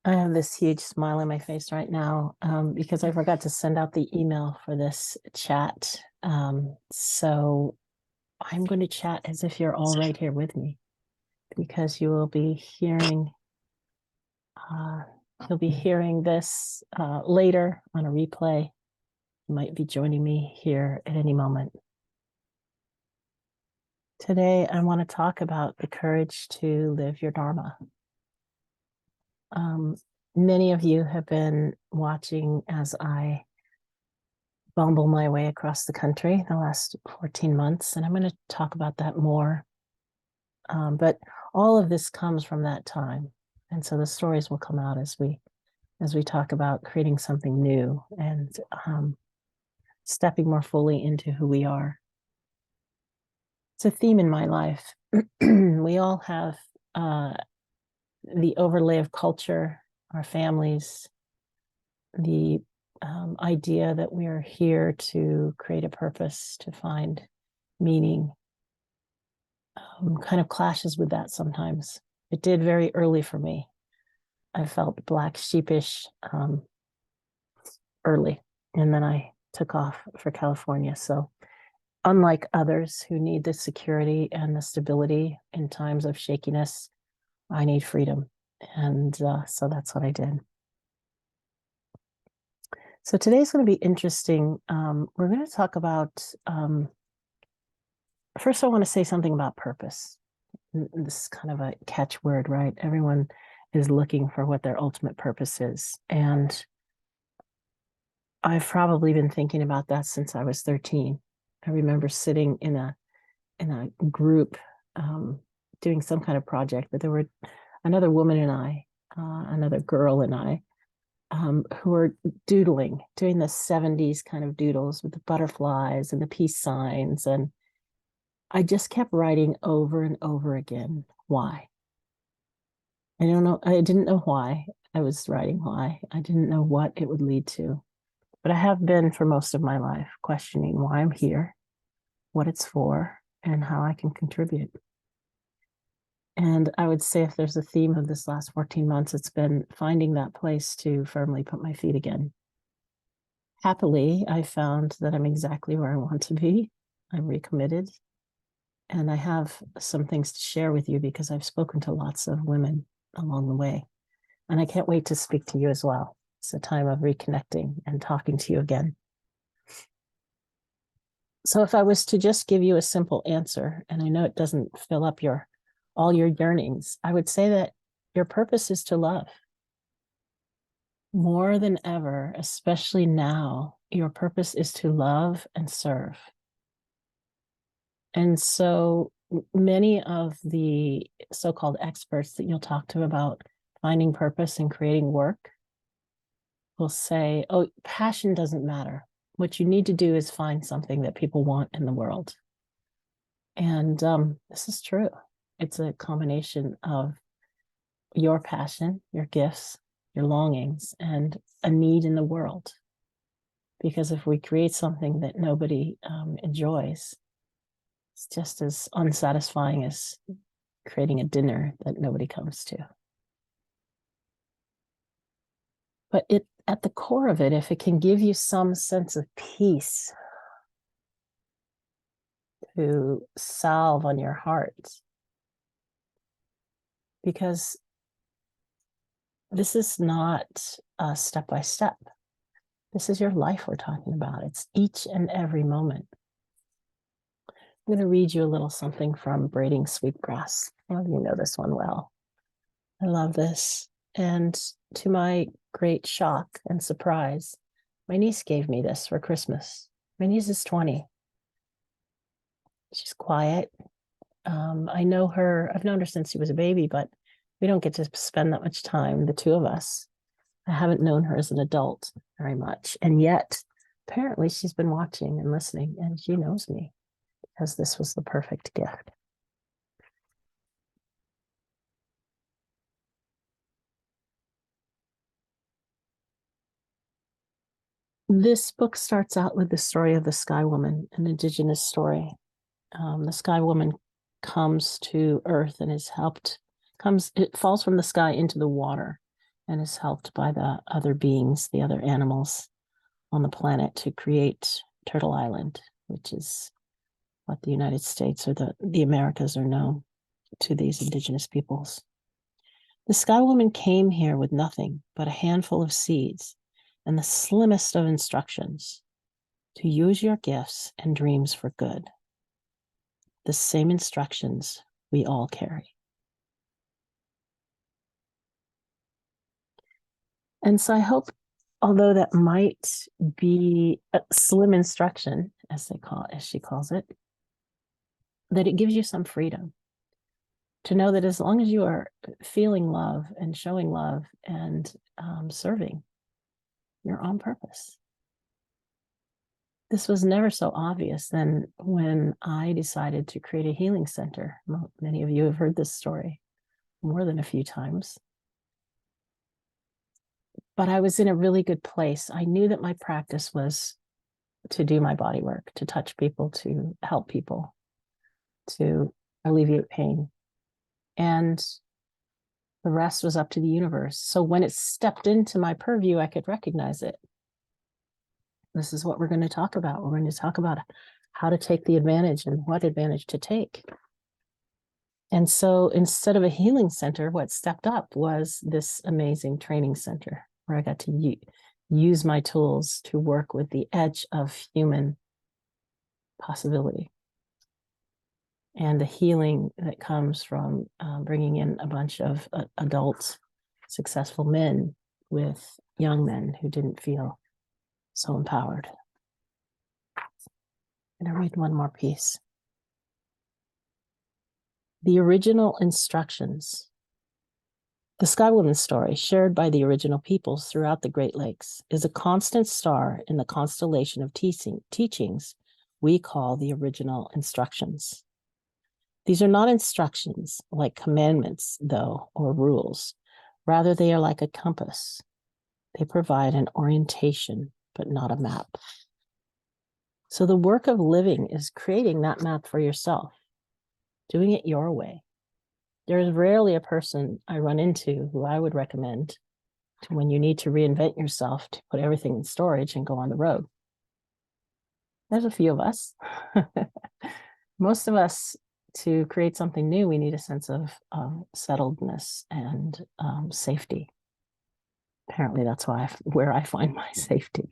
I have this huge smile on my face right now because I forgot to send out the email for this chat. So I'm going to chat as if you're all right here with me because you will be hearing uh, you'll be hearing this later on a replay. You might be joining me here at any moment. Today, I want to talk about the courage to live your Dharma. Many of you have been watching as I bumble my way across the country the last 14 months, and I'm going to talk about that more. But all of this comes from that time, and so the stories will come out as we talk about creating something new and stepping more fully into who we are. It's a theme in my life. We all have the overlay of culture, our families, the idea that we are here to create a purpose, to find meaning, kind of clashes with that sometimes. It did very early for me. I felt black sheepish early, and then I took off for California. So unlike others who need the security and the stability in times of shakiness, I need freedom. And so that's what I did. So today's going to be interesting. We're going to talk about, first, I want to say something about purpose. This is kind of a catchword, right? Everyone is looking for what their ultimate purpose is. And I've probably been thinking about that since I was 13. I remember sitting in a group doing some kind of project, but there were another woman and I, another girl and I, who were doodling, doing the 70s kind of doodles with the butterflies and the peace signs. And I just kept writing over and over again, why? I don't know. I didn't know why I was writing why. I didn't know what it would lead to. But I have been for most of my life questioning why I'm here, what it's for, and how I can contribute. And I would say if there's a theme of this last 14 months, it's been finding that place to firmly put my feet again. Happily, I found that I'm exactly where I want to be. I'm recommitted. And I have some things to share with you because I've spoken to lots of women along the way. And I can't wait to speak to you as well. It's a time of reconnecting and talking to you again. So if I was to just give you a simple answer, and I know it doesn't fill up all your yearnings, I would say that your purpose is to love. More than ever, especially now, your purpose is to love and serve. And so many of the so-called experts that you'll talk to about finding purpose and creating work will say, oh, passion doesn't matter. What you need to do is find something that people want in the world. And this is true. It's a combination of your passion, your gifts, your longings, and a need in the world. Because if we create something that nobody enjoys, it's just as unsatisfying as creating a dinner that nobody comes to. But at the core of it, if it can give you some sense of peace to salve on your heart, because this is not step by step. This is your life we're talking about. It's each and every moment. I'm going to read you a little something from Braiding Sweetgrass. Well, you know this one well. I love this. And to my great shock and surprise, my niece gave me this for Christmas. My niece is 20. She's quiet. I know her, I've known her since she was a baby, but we don't get to spend that much time, the two of us. I haven't known her as an adult very much. And yet, apparently, she's been watching and listening, and she knows me because this was the perfect gift. This book starts out with the story of the Sky Woman, an indigenous story. The Sky Woman comes to Earth and it falls from the sky into the water and is helped by the other beings, the other animals on the planet, to create Turtle Island, which is what the United States or the Americas are known to these indigenous peoples. The Sky Woman came here with nothing but a handful of seeds and the slimmest of instructions to use your gifts and dreams for good. The same instructions we all carry. And so I hope, although that might be a slim instruction, as she calls it, that it gives you some freedom to know that as long as you are feeling love and showing love and serving, you're on purpose. This was never so obvious than when I decided to create a healing center. Many of you have heard this story more than a few times. But I was in a really good place. I knew that my practice was to do my body work, to touch people, to help people, to alleviate pain. And the rest was up to the universe. So when it stepped into my purview, I could recognize it. This is what we're going to talk about. We're going to talk about how to take the advantage and what advantage to take. And so instead of a healing center, what stepped up was this amazing training center where I got to use my tools to work with the edge of human possibility and the healing that comes from bringing in a bunch of adult, successful men with young men who didn't feel so empowered. I'm going to read one more piece. The original instructions. The Sky Woman's story, shared by the original peoples throughout the Great Lakes, is a constant star in the constellation of teachings we call the original instructions. These are not instructions like commandments, though, or rules. Rather, they are like a compass. They provide an orientation, but not a map. So the work of living is creating that map for yourself, doing it your way. There is rarely a person I run into who I would recommend to when you need to reinvent yourself to put everything in storage and go on the road. There's a few of us. Most of us, to create something new, we need a sense of settledness and safety. Apparently, that's where I find my safety.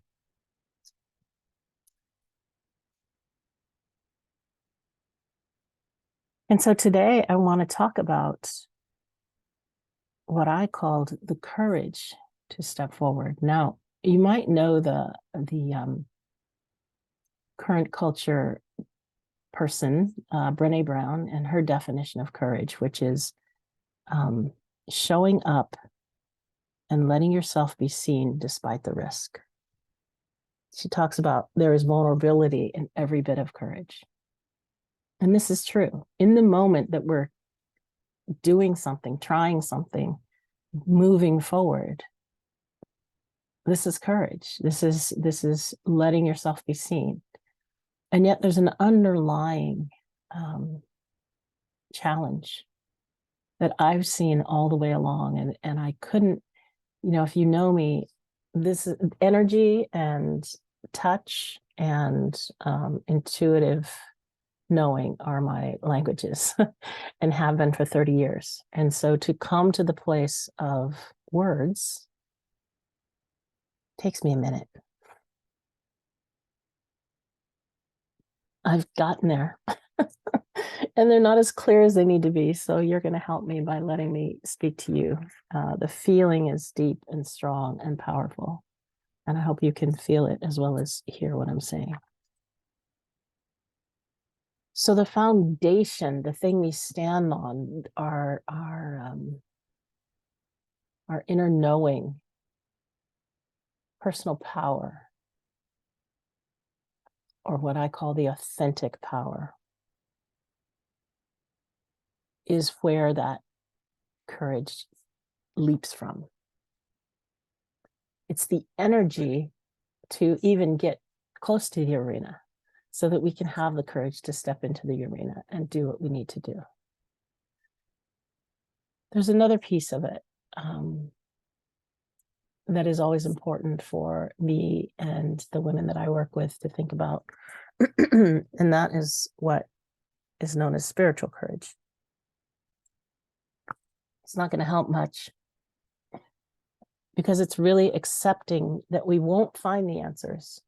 And so today I want to talk about what I called the courage to step forward. Now, you might know the current culture person, Brené Brown, and her definition of courage, which is showing up and letting yourself be seen despite the risk. She talks about there is vulnerability in every bit of courage. And this is true. In the moment that we're doing something, trying something, moving forward, this is courage. This is letting yourself be seen. And yet there's an underlying challenge that I've seen all the way along. And I couldn't, if you know me, this is energy and touch and intuitive knowing are my languages and have been for 30 years. And so to come to the place of words takes me a minute. I've gotten there and they're not as clear as they need to be. So you're going to help me by letting me speak to you. The feeling is deep and strong and powerful. And I hope you can feel it as well as hear what I'm saying. So the foundation, the thing we stand on, our inner knowing, personal power, or what I call the authentic power, is where that courage leaps from. It's the energy to even get close to the arena so that we can have the courage to step into the arena and do what we need to do. There's another piece of it. that is always important for me and the women that I work with to think about. And that is what is known as spiritual courage. It's not going to help much because it's really accepting that we won't find the answers,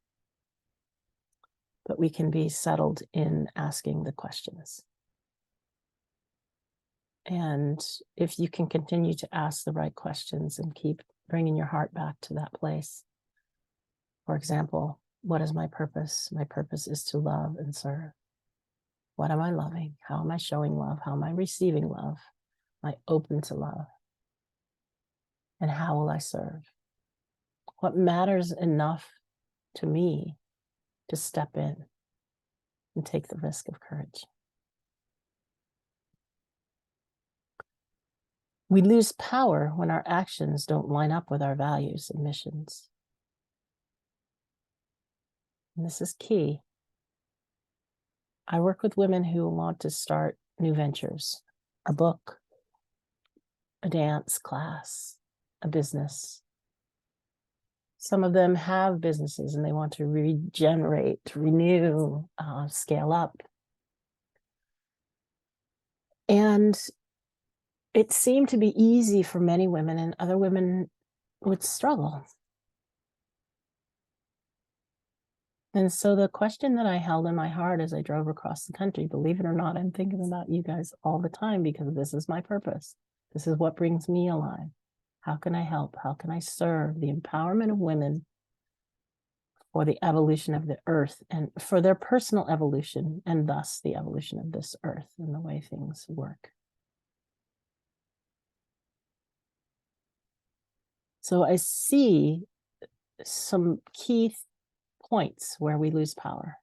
but we can be settled in asking the questions. And if you can continue to ask the right questions and keep bringing your heart back to that place. For example, what is my purpose? My purpose is to love and serve. What am I loving? How am I showing love? How am I receiving love? Am I open to love? And how will I serve? What matters enough to me to step in and take the risk of courage? We lose power when our actions don't line up with our values and missions. And this is key. I work with women who want to start new ventures, a book, a dance class, a business. Some of them have businesses and they want to regenerate, renew, scale up. And it seemed to be easy for many women, and other women would struggle. And so the question that I held in my heart as I drove across the country, believe it or not, I'm thinking about you guys all the time because this is my purpose. This is what brings me alive. How can I help? How can I serve the empowerment of women for the evolution of the earth and for their personal evolution, and thus the evolution of this earth and the way things work? So I see some key points where we lose power.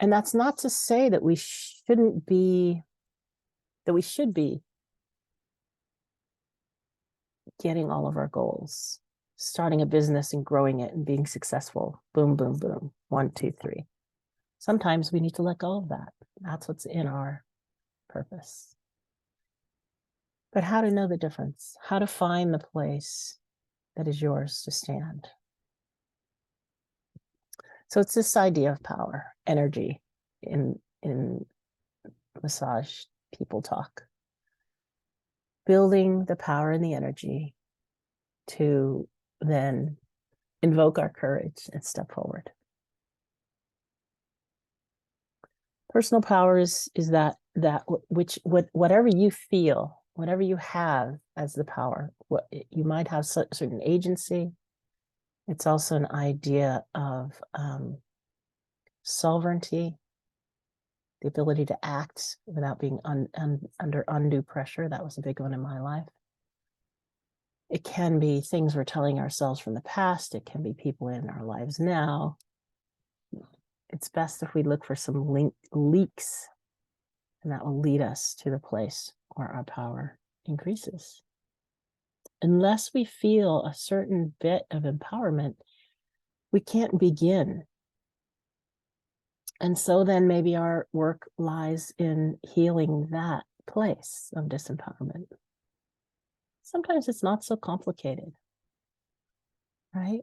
And that's not to say that we should be getting all of our goals, starting a business and growing it and being successful. Boom, boom, boom. 1, 2, 3. Sometimes we need to let go of that. That's what's in our purpose. But how to know the difference? How to find the place that is yours to stand? So it's this idea of power, energy in massage people talk. Building the power and the energy to then invoke our courage and step forward. Personal power is whatever you feel, whatever you have as the power. You might have certain agency. It's also an idea of sovereignty, the ability to act without being under undue pressure. That was a big one in my life. It can be things we're telling ourselves from the past. It can be people in our lives now. It's best if we look for some leaks, and that will lead us to the place where our power increases. Unless we feel a certain bit of empowerment, we can't begin. And so then maybe our work lies in healing that place of disempowerment. Sometimes it's not so complicated, right?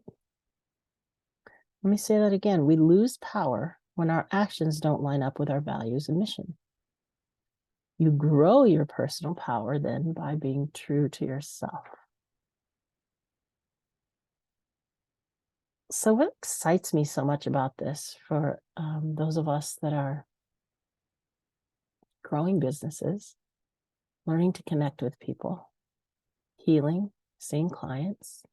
Let me say that again. We lose power when our actions don't line up with our values and mission. You grow your personal power then by being true to yourself. So what excites me so much about this for those of us that are growing businesses, learning to connect with people, healing, seeing clients,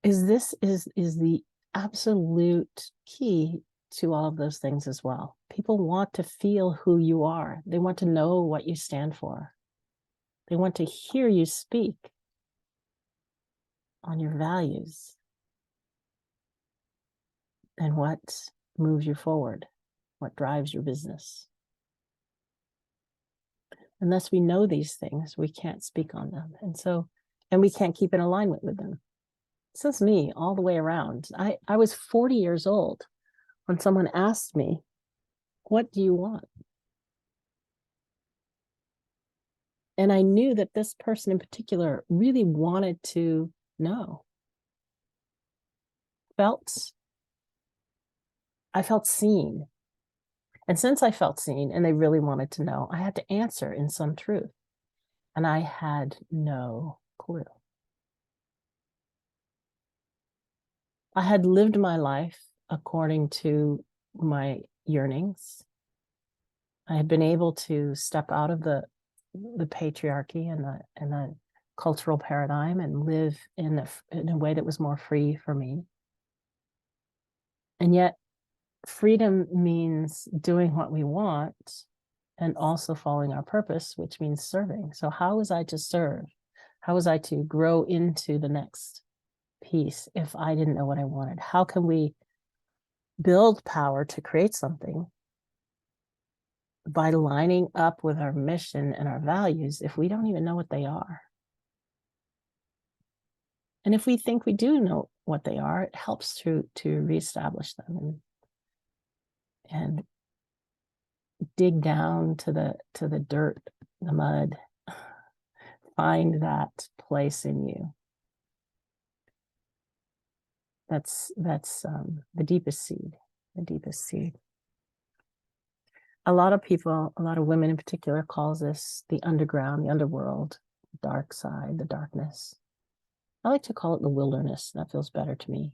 is the absolute key to all of those things as well. People want to feel who you are. They want to know what you stand for. They want to hear you speak on your values and what moves you forward, what drives your business. Unless we know these things, we can't speak on them. And we can't keep in alignment with them. This is me all the way around. I was 40 years old when someone asked me, what do you want? And I knew that this person in particular really wanted to know. I felt seen. And since I felt seen and they really wanted to know, I had to answer in some truth. And I had no clue. I had lived my life according to my yearnings. I had been able to step out of the patriarchy and the cultural paradigm and live in a way that was more free for me. And yet, freedom means doing what we want and also following our purpose, which means serving. So, how was I to serve? How was I to grow into the next piece if I didn't know what I wanted? How can we build power to create something by lining up with our mission and our values if we don't even know what they are? And if we think we do know what they are, it helps to reestablish them and dig down to the dirt, the mud, find that place in you. That's the deepest seed, the deepest seed. A lot of people, a lot of women in particular, calls this the underground, the underworld, the dark side, the darkness. I like to call it the wilderness. That feels better to me.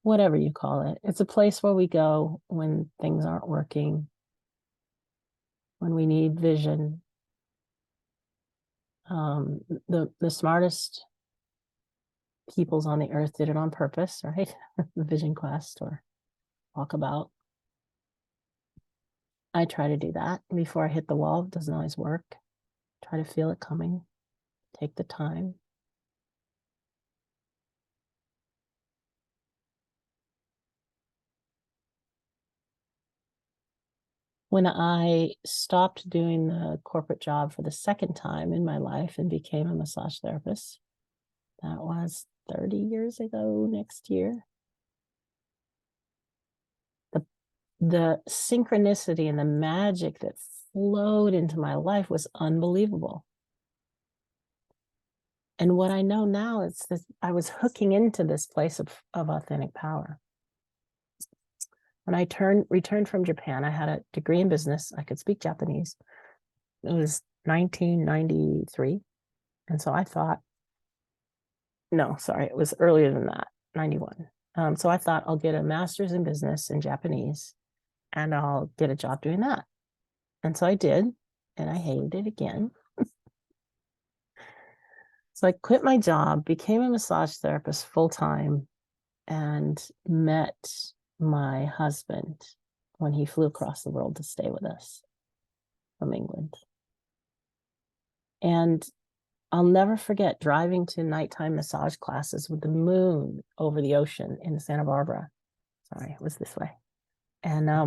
Whatever you call it. It's a place where we go when things aren't working, when we need vision. The smartest peoples on the earth did it on purpose, right? The vision quest or walkabout. I try to do that before I hit the wall. It doesn't always work. Try to feel it coming. Take the time. When I stopped doing the corporate job for the second time in my life and became a massage therapist, that was 30 years ago next year. The synchronicity and the magic that flowed into my life was unbelievable. And what I know now is that I was hooking into this place of authentic power. When I returned from Japan, I had a degree in business. I could speak Japanese. It was 1993. And so I thought, no, sorry, it was earlier than that, 91. So I thought I'll get a master's in business in Japanese and I'll get a job doing that. And so I did, and I hated it again. So I quit my job, became a massage therapist full time, and met my husband when he flew across the world to stay with us from England. And I'll never forget driving to nighttime massage classes with the moon over the ocean in Santa Barbara. Sorry, it was this way. And I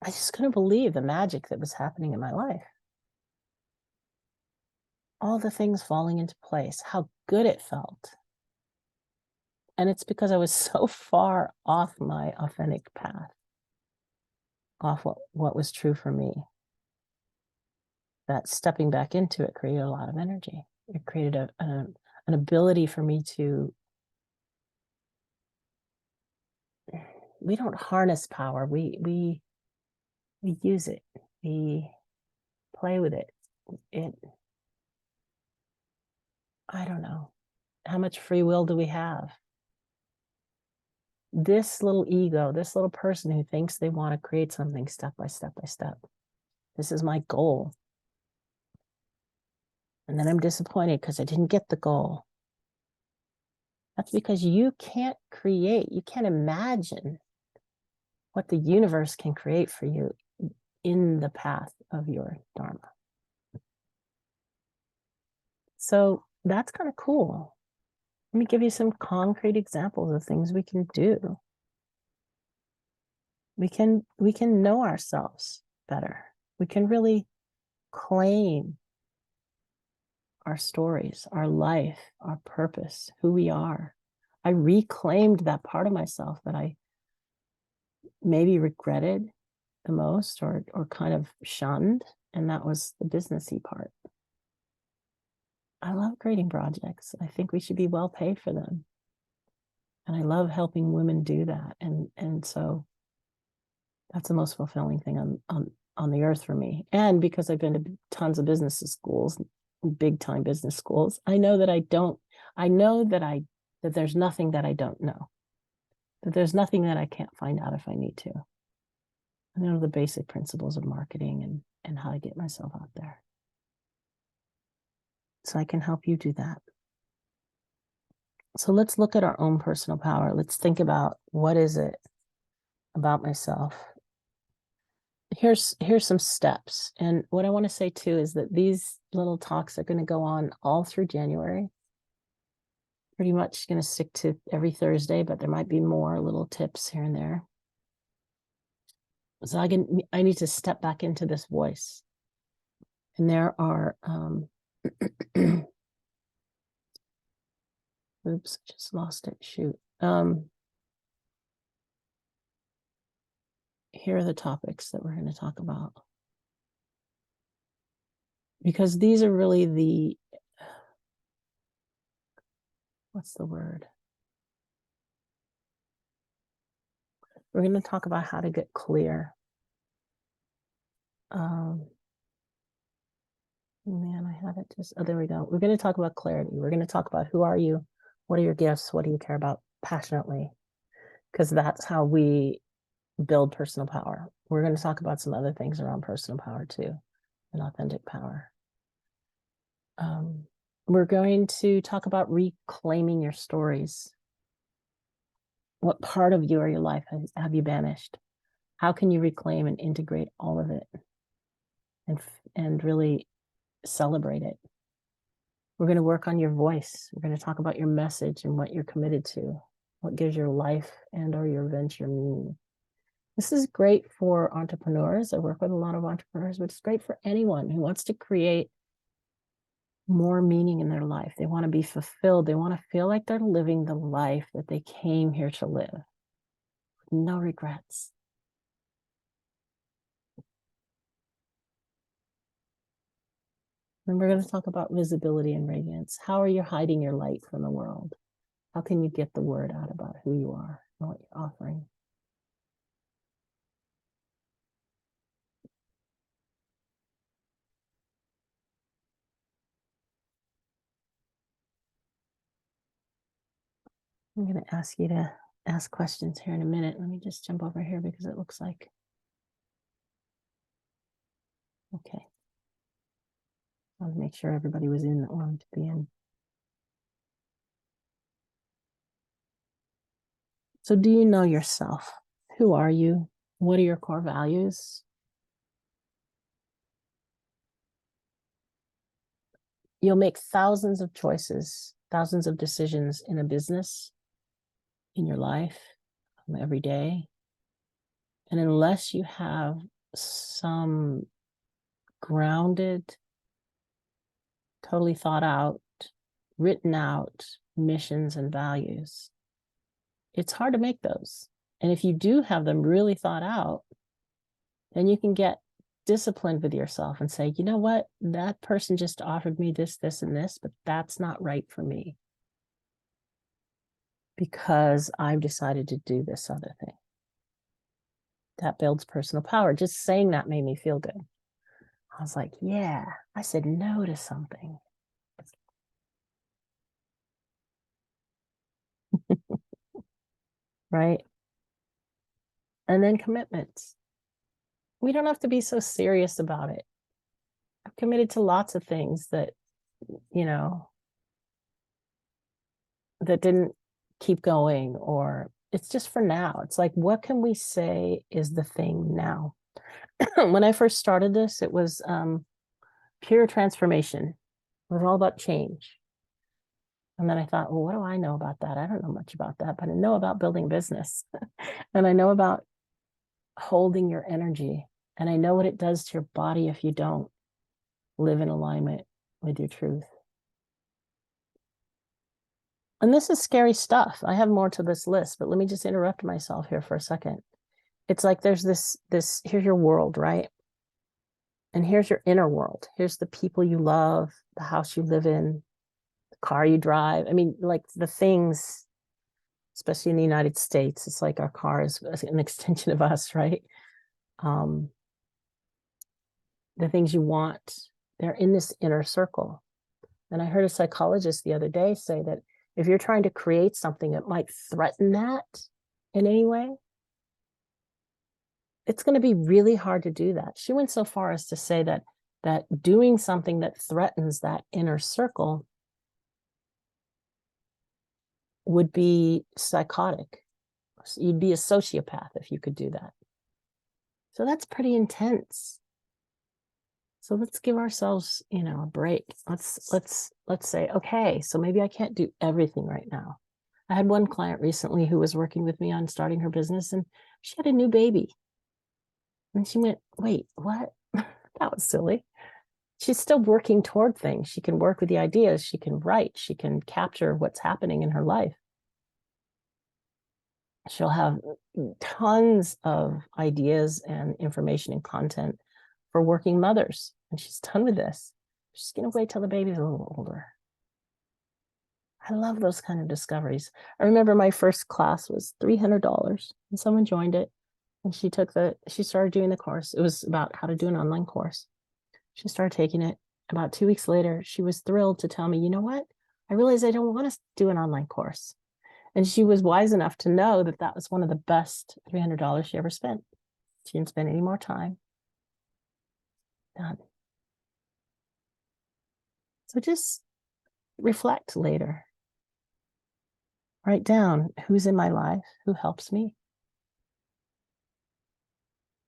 just couldn't believe the magic that was happening in my life. All the things falling into place, how good it felt. And it's because I was so far off my authentic path, off what was true for me, that stepping back into it created a lot of energy. It created an ability for me to, we don't harness power, we use it, we play with it. I don't know, how much free will do we have? This little ego, this little person who thinks they want to create something step by step by step. This is my goal. And then I'm disappointed because I didn't get the goal. That's because you can't create, you can't imagine what the universe can create for you in the path of your Dharma. So that's kind of cool. Let me give you some concrete examples of things we can do. We can know ourselves better. We can really claim our stories, our life, our purpose, who we are. I reclaimed that part of myself that I maybe regretted, the most, or kind of shunned, and that was the businessy part. I love creating projects. I think we should be well paid for them. And I love helping women do that. And so that's the most fulfilling thing on the earth for me. And because I've been to tons of business schools, big time business schools, I know that that there's nothing that I don't know, that there's nothing that I can't find out if I need to. I know the basic principles of marketing and how to get myself out there. So I can help you do that. So let's look at our own personal power. Let's think about, what is it about myself? Here's some steps. And what I want to say too is that these little talks are going to go on all through January. Pretty much going to stick to every Thursday, but there might be more little tips here and there. So I need to step back into this voice. And there are oops, just lost it. Shoot. Here are the topics that we're going to talk about. Because these are really what's the word? We're going to talk about how to get clear. Man, I had it just, oh, there we go. We're going to talk about clarity. We're going to talk about, who are you? What are your gifts? What do you care about passionately? Because that's how we build personal power. We're going to talk about some other things around personal power too, and authentic power. We're going to talk about reclaiming your stories. What part of you or your life have you banished? How can you reclaim and integrate all of it and really celebrate it? We're going to work on your voice. We're going to talk about your message and what you're committed to, what gives your life and or your venture meaning. This is great for entrepreneurs. I work with a lot of entrepreneurs, but it's great for anyone who wants to create more meaning in their life. They want to be fulfilled. They want to feel like they're living the life that they came here to live. No regrets. And we're going to talk about visibility and radiance. How are you hiding your light from the world? How can you get the word out about who you are and what you're offering? I'm going to ask you to ask questions here in a minute. Let me just jump over here because it looks like, okay. I want to make sure everybody was in that wanted to be in. So do you know yourself? Who are you? What are your core values? You'll make thousands of choices, thousands of decisions in a business, in your life, every day. And unless you have some grounded, totally thought out, written out missions and values, it's hard to make those. And if you do have them really thought out, then you can get disciplined with yourself and say, you know what, that person just offered me this, this, and this, but that's not right for me because I've decided to do this other thing. That builds personal power. Just saying that made me feel good. I was like, yeah, I said no to something. Right? And then commitments. We don't have to be so serious about it. I've committed to lots of things that, that didn't keep going, or it's just for now. It's like, what can we say is the thing now? When I first started this, it was pure transformation. It was all about change. And then I thought, well, what do I know about that? I don't know much about that, but I know about building business. And I know about holding your energy. And I know what it does to your body if you don't live in alignment with your truth. And this is scary stuff. I have more to this list, but let me just interrupt myself here for a second. it's like there's this here's your world, right? And here's your inner world. Here's the people you love, the house you live in, the car you drive. I mean, like the things, especially in the United States, it's like our car is an extension of us, right? Um, the things you want, they're in this inner circle. And I heard a psychologist the other day say that if you're trying to create something that might threaten that in any way, it's going to be really hard to do that. She went so far as to say that doing something that threatens that inner circle would be psychotic. You'd be a sociopath if you could do that. So that's pretty intense. So let's give ourselves, a break. Let's say, okay, so maybe I can't do everything right now. I had one client recently who was working with me on starting her business, and she had a new baby. And she went, wait, what? That was silly. She's still working toward things. She can work with the ideas. She can write. She can capture what's happening in her life. She'll have tons of ideas and information and content for working mothers. And she's done with this. She's going to wait till the baby's a little older. I love those kind of discoveries. I remember my first class was $300 and someone joined it and she started doing the course. It was about how to do an online course. She started taking it. About 2 weeks later, she was thrilled to tell me, you know what? I realized I don't want to do an online course. And she was wise enough to know that that was one of the best $300 she ever spent. She didn't spend any more time. Done. So just reflect later. Write down who's in my life, who helps me.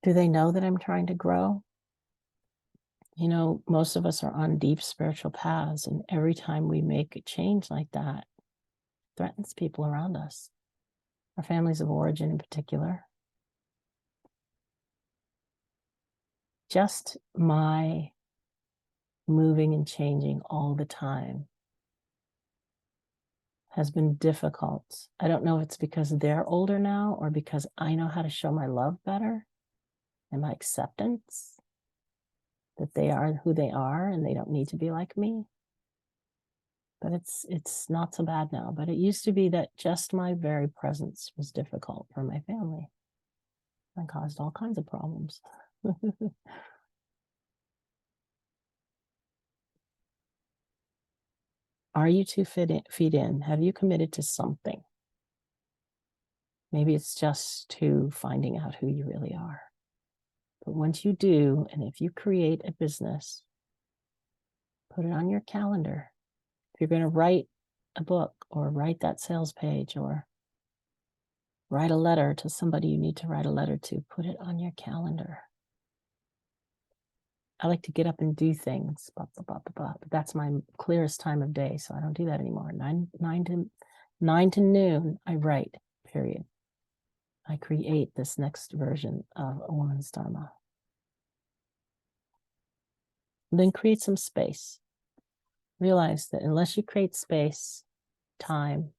Do they know that I'm trying to grow? Most of us are on deep spiritual paths, and every time we make a change like that, it threatens people around us, our families of origin in particular. Just my moving and changing all the time has been difficult. I don't know if it's because they're older now or because I know how to show my love better and my acceptance that they are who they are and they don't need to be like me. But it's not so bad now. But it used to be that just my very presence was difficult for my family and caused all kinds of problems. Are you 2 feet in? Have you committed to something? Maybe it's just to finding out who you really are. But once you do, and if you create a business, put it on your calendar. If you're going to write a book or write that sales page or write a letter to somebody you need to write a letter to, put it on your calendar. I like to get up and do things, blah, blah, blah, blah, blah. But that's my clearest time of day, so I don't do that anymore. 9 to noon, I write, period. I create this next version of a woman's Dharma. And then create some space. Realize that unless you create space, time,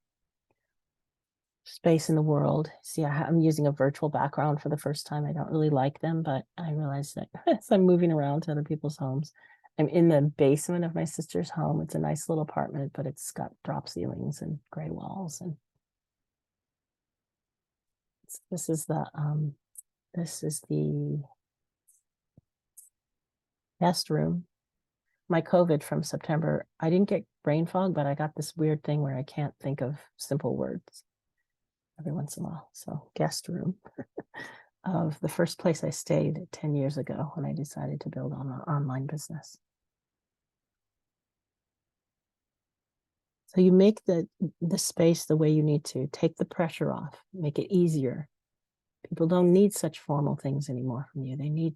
space in the world. See, I'm using a virtual background for the first time. I don't really like them, but I realize that as I'm moving around to other people's homes, I'm in the basement of my sister's home. It's a nice little apartment, but it's got drop ceilings and gray walls. And this is the guest room. My COVID from September, I didn't get brain fog, but I got this weird thing where I can't think of simple words every once in a while. So guest room of the first place I stayed 10 years ago when I decided to build an online business. So you make the space the way you need to. Take the pressure off, make it easier. People don't need such formal things anymore from you. They need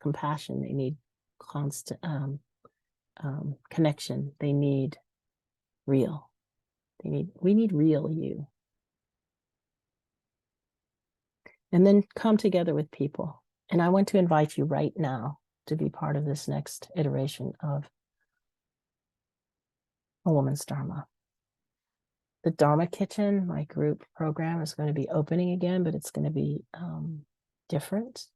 compassion. They need constant connection. They need real. We need real you. And then come together with people. And I want to invite you right now to be part of this next iteration of A Woman's Dharma. The Dharma Kitchen, my group program, is going to be opening again, but it's going to be different.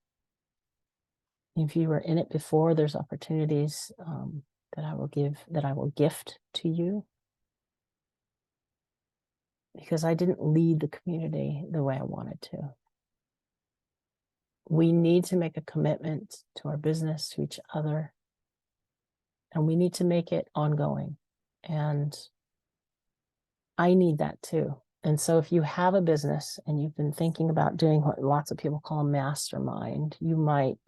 If you were in it before, there's opportunities that I will gift to you, because I didn't lead the community the way I wanted to. We need to make a commitment to our business, to each other, and we need to make it ongoing. And I need that too. And so if you have a business and you've been thinking about doing what lots of people call a mastermind, you might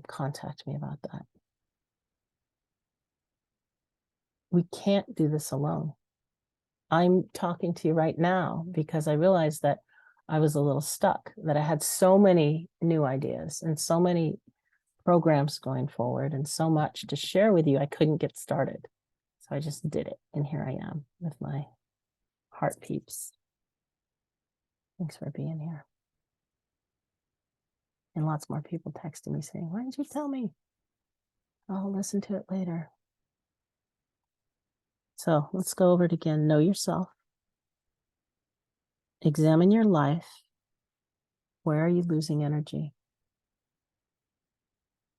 contact me about that. We can't do this alone. I'm talking to you right now because I realized that I was a little stuck, that I had so many new ideas and so many programs going forward and so much to share with you, I couldn't get started. So I just did it. And here I am with my heart peeps. Thanks for being here. And lots more people texting me saying, why didn't you tell me? I'll listen to it later. So let's go over it again. Know yourself. Examine your life. Where are you losing energy?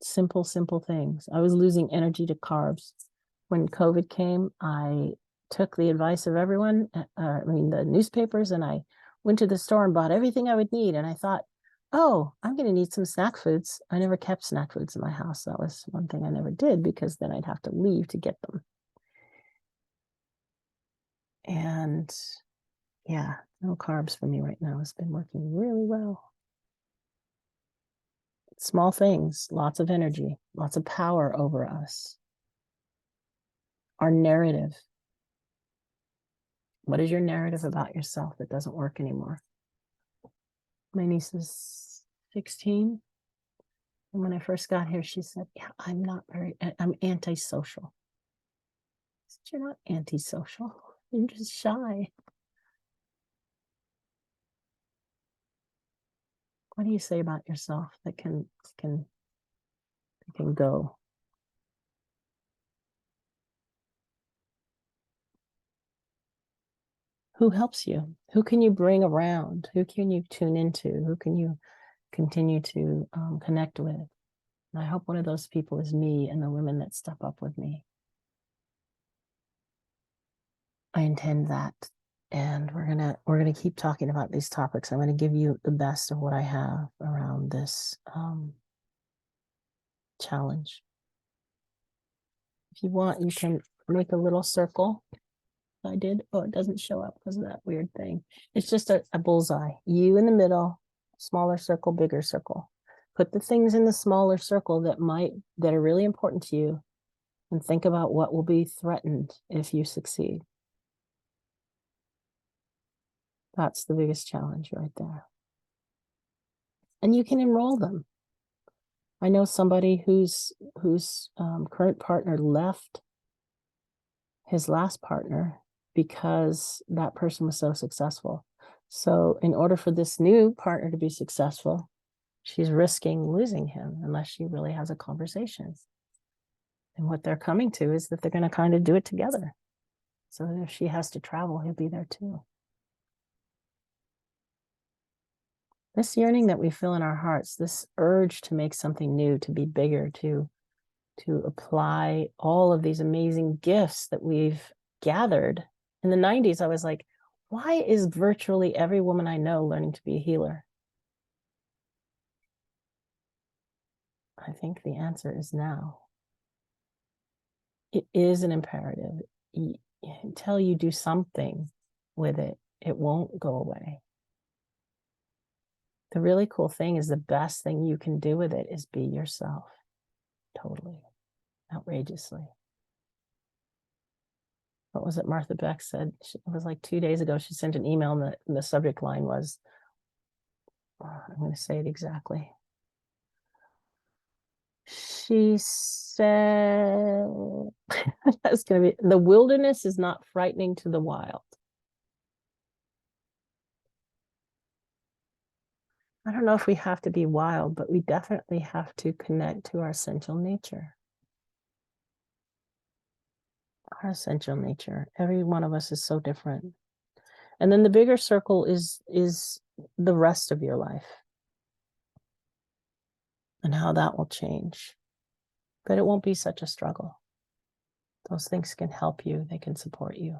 Simple things. I was losing energy to carbs. When COVID came, I took the advice of everyone, the newspapers, and I went to the store and bought everything I would need. And I thought, oh, I'm going to need some snack foods. I never kept snack foods in my house. That was one thing I never did, because then I'd have to leave to get them. And yeah, no carbs for me right now. It's been working really well. Small things, lots of energy, lots of power over us. Our narrative. What is your narrative about yourself that doesn't work anymore? My niece is 16. And when I first got here, she said, yeah, I'm antisocial. I said, you're not antisocial. You're just shy. What do you say about yourself that can go? Who helps you? Who can you bring around? Who can you tune into? Who can you continue to connect with? And I hope one of those people is me and the women that step up with me. I intend that. And we're gonna keep talking about these topics. I'm gonna give you the best of what I have around this challenge. If you want, you can make a little circle. I did. Oh, it doesn't show up because of that weird thing. It's just a bullseye. You in the middle, smaller circle, bigger circle. Put the things in the smaller circle that are really important to you, and think about what will be threatened if you succeed. That's the biggest challenge right there. And you can enroll them. I know somebody whose current partner left his last partner because that person was so successful. So in order for this new partner to be successful, she's risking losing him unless she really has a conversation. And what they're coming to is that they're going to kind of do it together. So that if she has to travel, he'll be there too. This yearning that we feel in our hearts, this urge to make something new, to be bigger, to apply all of these amazing gifts that we've gathered. In the 90s, I was like, why is virtually every woman I know learning to be a healer? I think the answer is now. It is an imperative. Until you do something with it, it won't go away. The really cool thing is the best thing you can do with it is be yourself. Totally. Outrageously. What was it Martha Beck said? It was like 2 days ago. She sent an email and the subject line was, I'm going to say it exactly. She said, that's going to be, the wilderness is not frightening to the wild. I don't know if we have to be wild, but we definitely have to connect to our essential nature. Our essential nature. Every one of us is so different. And then the bigger circle is the rest of your life and how that will change. But it won't be such a struggle. Those things can help you, they can support you.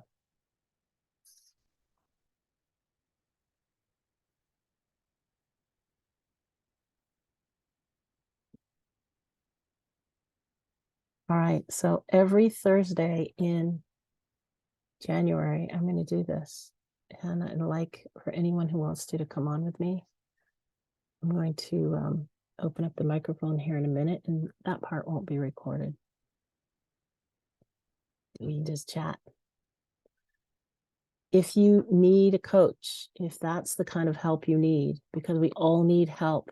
All right, so every Thursday in January, I'm going to do this. And I'd like for anyone who wants to come on with me. I'm going to open up the microphone here in a minute, and that part won't be recorded. We can just chat. If you need a coach, if that's the kind of help you need, because we all need help.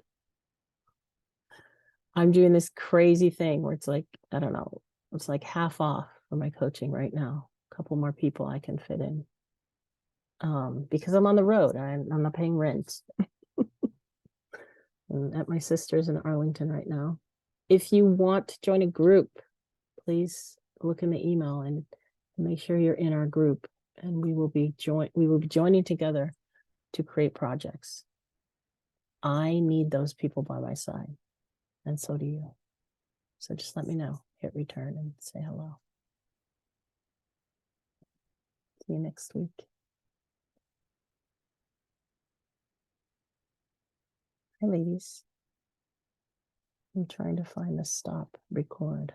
I'm doing this crazy thing where it's like, I don't know, it's like half off for my coaching right now. A couple more people I can fit in. Because I'm on the road. I'm not paying rent. I'm at my sister's in Arlington right now. If you want to join a group, please look in the email and make sure you're in our group, and we will be joining together to create projects. I need those people by my side, and so do you. So just let me know, hit return and say hello. See you next week. Hi, ladies. I'm trying to find the stop record.